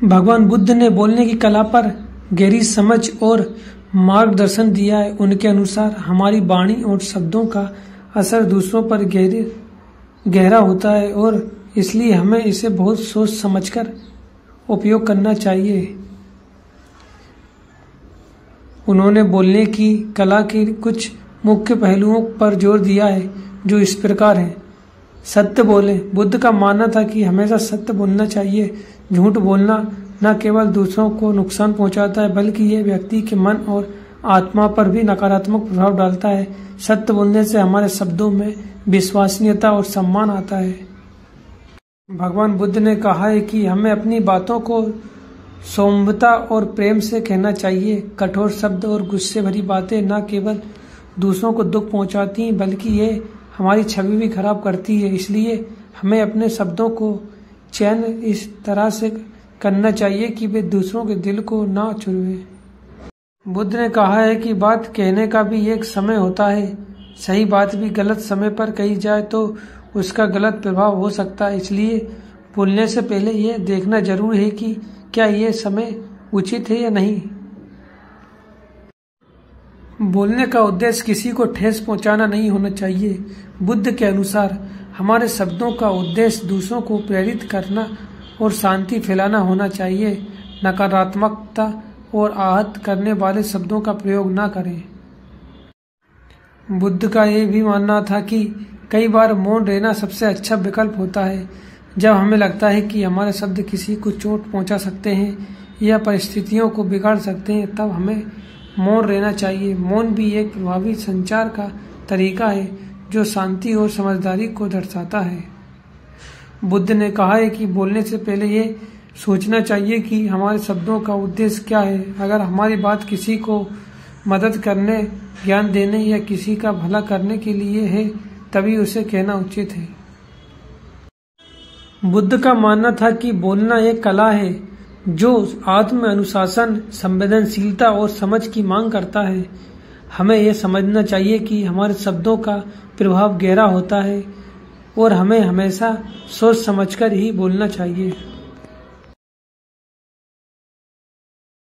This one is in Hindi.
भगवान बुद्ध ने बोलने की कला पर गहरी समझ और मार्गदर्शन दिया है। उनके अनुसार हमारी वाणी और शब्दों का असर दूसरों पर गहरा होता है और इसलिए हमें इसे बहुत सोच समझकर उपयोग करना चाहिए। उन्होंने बोलने की कला के कुछ मुख्य पहलुओं पर जोर दिया है जो इस प्रकार है। सत्य बोले। बुद्ध का मानना था कि हमेशा सत्य बोलना चाहिए। झूठ बोलना न केवल दूसरों को नुकसान पहुंचाता है बल्कि ये व्यक्ति के मन और आत्मा पर भी नकारात्मक प्रभाव डालता है। सत्य बोलने से हमारे शब्दों में विश्वसनीयता और सम्मान आता है। भगवान बुद्ध ने कहा है कि हमें अपनी बातों को सौम्यता और प्रेम से कहना चाहिए। कठोर शब्द और गुस्से भरी बातें न केवल दूसरों को दुख पहुंचाती हैं बल्कि ये हमारी छवि भी खराब करती है। इसलिए हमें अपने शब्दों को चयन इस तरह से करना चाहिए कि वे दूसरों के दिल को ना छुए। बुद्ध ने कहा है कि बात कहने का भी एक समय होता है। सही बात भी गलत समय पर कही जाए तो उसका गलत प्रभाव हो सकता है। इसलिए बोलने से पहले ये देखना जरूर है कि क्या ये समय उचित है या नहीं। बोलने का उद्देश्य किसी को ठेस पहुंचाना नहीं होना चाहिए। बुद्ध के अनुसार हमारे शब्दों का उद्देश्य दूसरों को प्रेरित करना और शांति फैलाना होना चाहिए। नकारात्मकता और आहत करने वाले शब्दों का प्रयोग न करें। बुद्ध का ये भी मानना था कि कई बार मौन रहना सबसे अच्छा विकल्प होता है। जब हमें लगता है कि हमारे शब्द किसी को चोट पहुंचा सकते हैं या परिस्थितियों को बिगाड़ सकते हैं तब हमें मौन रहना चाहिए। मौन भी एक प्रभावी संचार का तरीका है जो शांति और समझदारी को दर्शाता है। बुद्ध ने कहा है कि बोलने से पहले ये सोचना चाहिए कि हमारे शब्दों का उद्देश्य क्या है। अगर हमारी बात किसी को मदद करने, ज्ञान देने या किसी का भला करने के लिए है तभी उसे कहना उचित है। बुद्ध का मानना था कि बोलना एक कला है जो आत्म अनुशासन, संवेदनशीलता और समझ की मांग करता है। हमें यह समझना चाहिए कि हमारे शब्दों का प्रभाव गहरा होता है और हमें हमेशा सोच समझकर ही बोलना चाहिए।